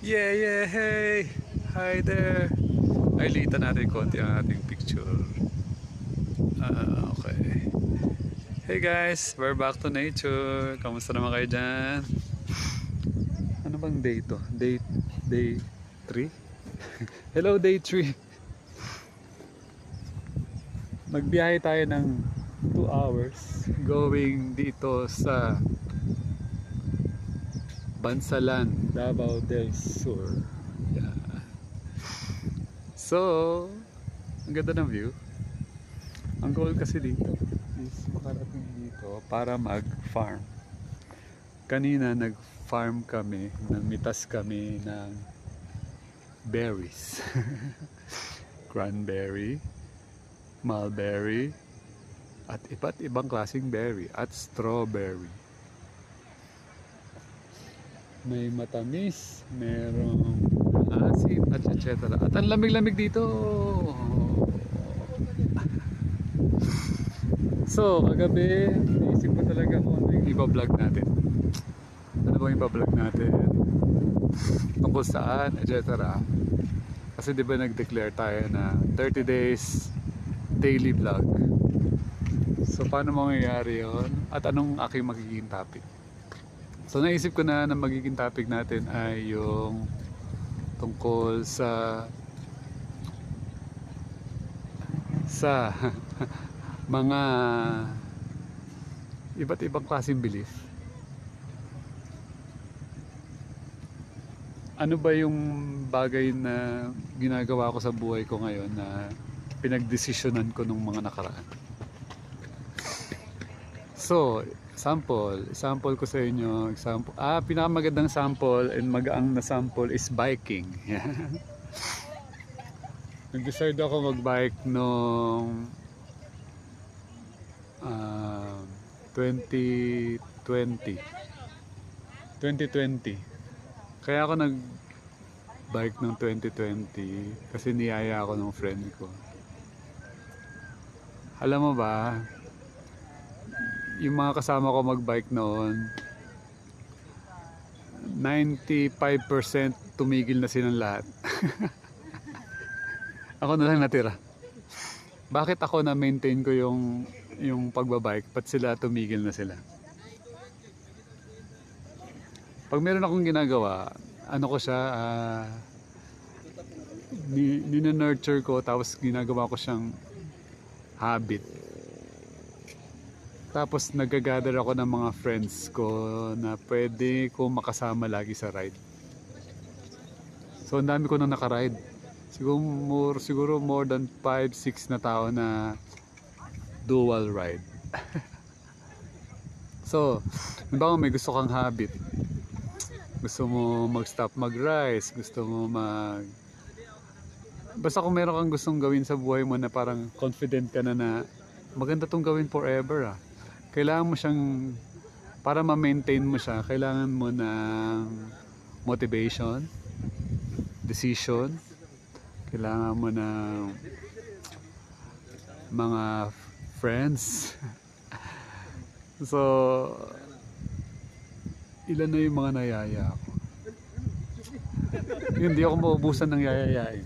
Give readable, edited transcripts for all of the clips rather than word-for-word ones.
Yeah, yeah, hey! Hi there! Ay, litan natin konti ang ating picture. Okay. Hey guys, we're back to nature. Kamusta naman kayo dyan? Ano bang day to? Day 3? Hello, day 3. Magbiyahe tayo ng 2 hours going dito sa Bansalan, Davao del Sur. Yeah. So, ang ganda ng view. Ang goal kasi dito is makarating dito para mag-farm. Kanina nag-farm kami, nagmitas kami ng berries. Cranberry, mulberry, at iba't ibang klaseng berry at strawberry. May matamis, merong asim, at etc. At ang lamig-lamig dito. So, kagabi, naisip ko talaga kung ano yung iba-vlog natin. Ano bang iba-vlog natin? Tungkol saan, etc. Kasi di ba nag-declare tayo na 30 days daily vlog. So, paano mangyayari yun? At anong aking magiging topic? So, naisip ko na magiging topic natin ay yung tungkol sa mga iba't ibang klaseng belief. Ano ba yung bagay na ginagawa ko sa buhay ko ngayon na pinagdesisyonan ko nung mga nakaraan? So, sample ko sa inyo, pinakamagandang sample and magaang na sample is biking. Nag-decide ako mag-bike nung 2020. Kaya ako nag-bike ng 2020 kasi niyaya ako ng friend ko. Alam mo ba, yung mga kasama ko mag-bike noon, 95% tumigil na silang lahat. Ako na lang natira. Bakit ako na-maintain ko yung pagbabike, pat sila tumigil na sila? Pag meron akong ginagawa, ano ko siya, nina-nurture ko, tapos ginagawa ko siyang habit. Tapos nag-gather ako ng mga friends ko na pwede ko makasama lagi sa ride. So ang dami ko nang naka-ride. Siguro more than 5-6 na tao na dual ride. So, diba may gusto kang habit? Gusto mo mag-stop mag-rise, gusto mo basta kung meron kang gustong gawin sa buhay mo na parang confident ka na maganda tong gawin forever kailangan mo siyang, para ma-maintain mo siya, kailangan mo ng motivation, decision, kailangan mo ng mga friends. So, ilan na yung mga nayaya ako. Hindi ako maubusan ng yayayain.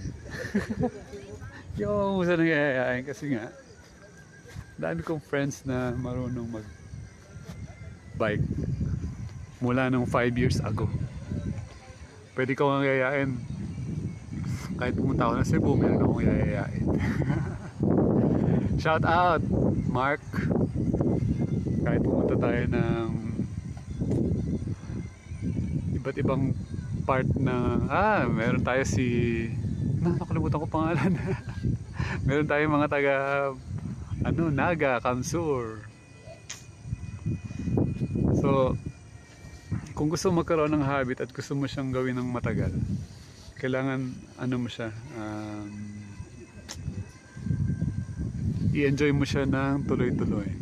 Hindi ako maubusan ng yayayain kasi nga dami kong friends na marunong mag-bike mula nung 5 years ago. Pwede ko nga yayain. Kahit pumunta ako ng Cebu, meron akong yayayain. Shout out, Mark. Kahit pumunta tayo ng iba't ibang part ng meron tayo nakalimutan ko pangalan. Meron tayong mga taga Naga, Kamsur. So, kung gusto mo magkaroon ng habit at gusto mo siyang gawin ng matagal, kailangan mo siya, i-enjoy mo siya ng tuloy-tuloy.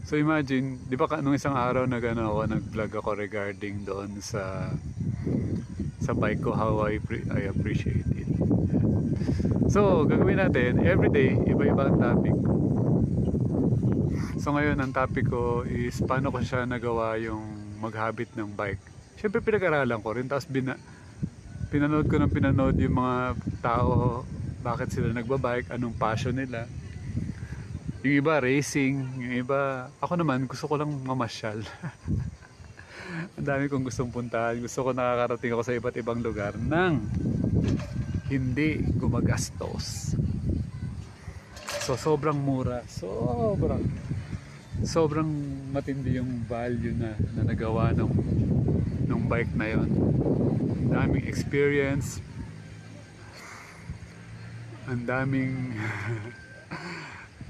So imagine, di ba nung isang araw nag-vlog ako regarding doon sa bike ko, how I appreciate it. So, gagawin natin, everyday, iba-iba ang topic. So ngayon, ang topic ko is paano ko siya nagawa yung mag-habit ng bike. Siyempre pinag-aralan ko rin, tapos pinanood ko ng pinanood yung mga tao, bakit sila nagbabike, anong passion nila. Yung iba racing, yung iba, ako naman gusto ko lang mamasyal. Ang dami kong gustong puntahan, gusto ko nakakarating ako sa iba't ibang lugar nang hindi gumagastos. So sobrang mura, sobrang matindi yung value na nagawa ng bike na yon. Daming experience, ang daming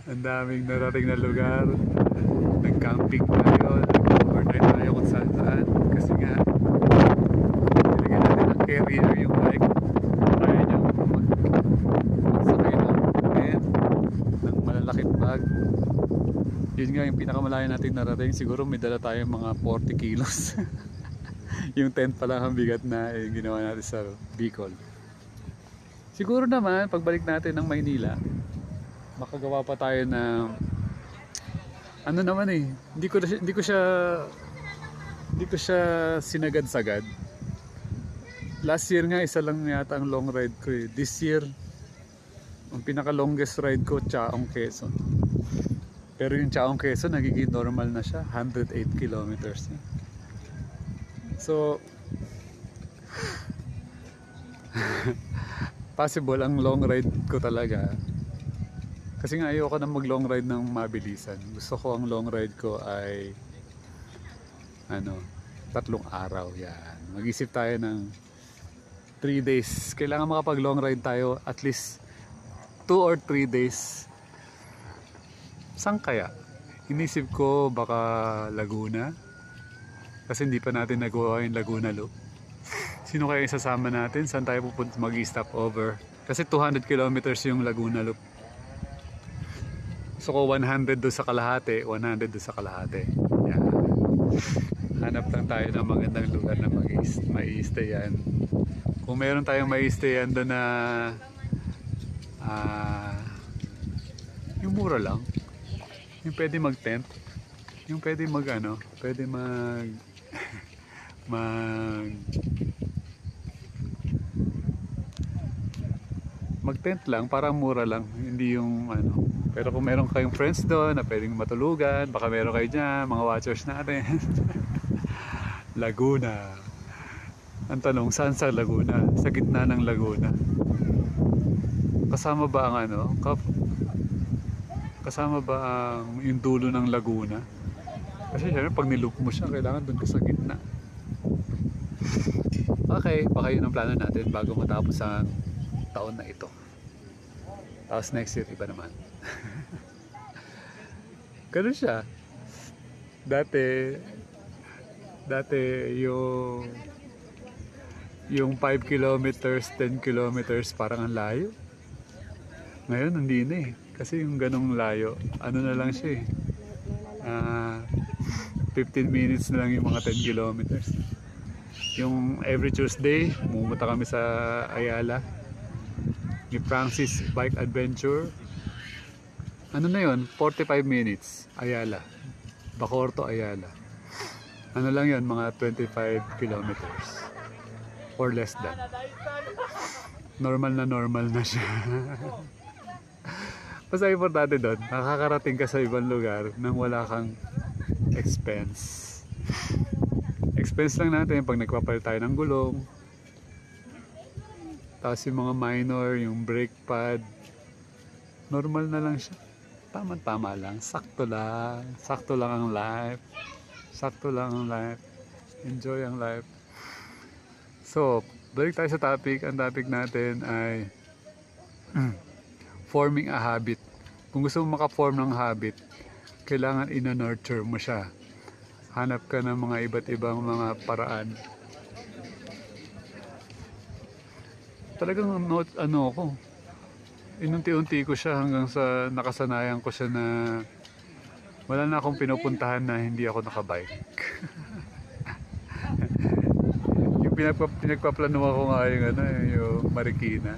ang daming narating na lugar. Nag-camping tayo, nag-overnight tayo kung saan saan kasi nga nilagyan natin ang carrier yung bike. Kaya nyo magsakay ng malalaking bag. Yun nga yung pinakamalayo natin narating. Siguro may dala tayong mga 40 kilos. Yung tent pa lang ang bigat na yung ginawa natin sa Bicol. Siguro naman pagbalik natin ng Maynila, makagawa pa tayo ng ano naman eh, hindi ko siya sinagad-sagad. Last year nga isa lang yata ang long ride ko eh. This year ang pinaka longest ride ko Chaong Quezon. Pero yung Chaong Quezon nagiging normal na siya, 108 kilometers na. So possible ang long ride ko talaga. Kasi nga ayoko na mag long ride ng mabilisan. Gusto ko ang long ride ko ay 3 araw yan. Mag-isip tayo ng 3 days. Kailangan makapag long ride tayo at least 2 or 3 days. Saan kaya? Inisip ko baka Laguna. Kasi hindi pa natin nagawa yung Laguna Loop. Sino kaya isasama natin? Saan tayo pupunta mag-stop over? Kasi 200 kilometers yung Laguna Loop. Gusto ko 100 doon sa kalahati, 100 doon sa kalahati. Yan. Hanap lang tayo ng magandang lugar na mai-stayan. Kung meron tayong mai-stayan doon na yung mura lang, yung pwede mag-tent, yung pwede pwede mag-tent lang, parang mura lang, hindi yung Pero kung meron kayong friends doon na pwedeng matulugan, baka meron kayo dyan, mga watchers natin. Laguna. Ang tanong, saan sa Laguna? Sa gitna ng Laguna. Kasama ba ang kasama ba ang yung dulo ng Laguna? Kasi syempre pag niloop mo siya, kailangan doon ka sa gitna. Okay, baka yun ang plano natin bago matapos ang taon na ito. Tapos next year, iba naman. Ganun siya. Dati yung 5 kilometers, 10 kilometers parang ang layo. Ngayon hindi na eh. Kasi yung ganong layo, na lang siya eh. 15 minutes na lang yung mga 10 kilometers. Yung every Tuesday, pumunta kami sa Ayala. Ni Francis Bike Adventure. Na yun? 45 minutes. Ayala. Bacorto, Ayala. Lang yun? Mga 25 kilometers. Or less than. Normal na siya. Basta importante doon, nakakarating ka sa ibang lugar nang wala kang expense. Expense lang natin pag nagpapalit tayo ng gulong. Tapos yung mga minor, yung brake pad, normal na lang siya. Tama-tama lang, sakto lang ang life. Sakto lang ang life. Enjoy ang life. So, balik tayo sa topic. Ang topic natin ay forming a habit. Kung gusto mo maka-form ng habit, kailangan ina-nurture mo siya. Hanap ka ng mga iba't ibang mga paraan. Talagang inunti-unti ko siya hanggang sa nakasanayan ko siya na wala na akong pinupuntahan na hindi ako nakabike. Yung pinagpaplano ako nga yung Marikina.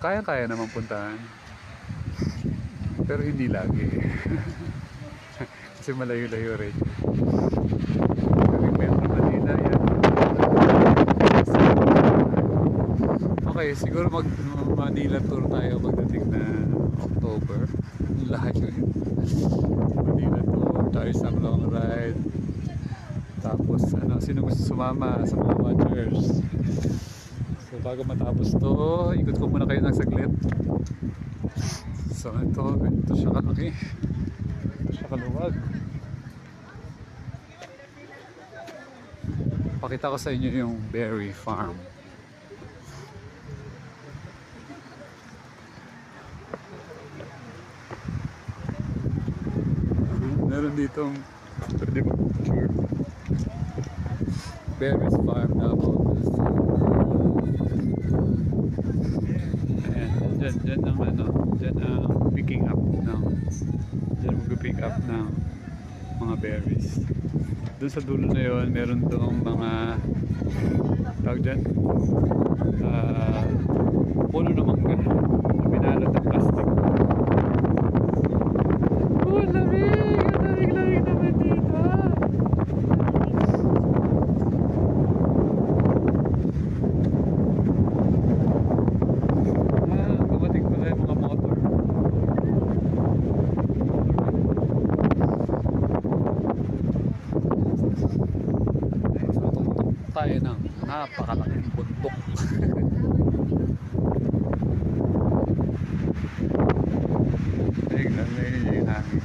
Kaya-kaya naman puntahan. Pero hindi lagi. Kasi malayo-layo rin. Kaming Metro Manila, Okay, siguro Manila tour tayo pagdating na October. Lahat yun. Manila tour tayo sa long ride. Tapos sino gusto sumama sa mga watchers? So bago matapos to, ikot ko muna kayo ng saglit. So ganito siya kalaki. Ito siya kaluwag. Pakita ko sa inyo yung berry farm. Meron ditong pwede mag-picture. Berries farm na po. Ayan, dyan ang dyan ang picking up ng dyan mag-pick up ng mga berries. Doon sa dulo na yun, meron doong mga tawag dyan puno ng mangga na binalot ng plastic. Oh, lamig! Ang lamig naman dito! Dumating pala yung mga motor. Tayo ng napakalaking bundok. Tingnan na yun yung hangin.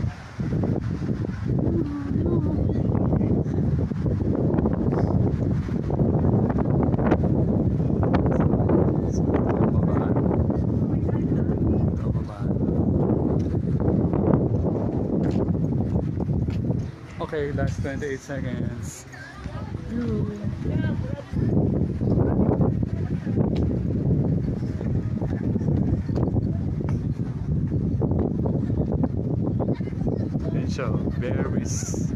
Okay, last 28 seconds. So, berries.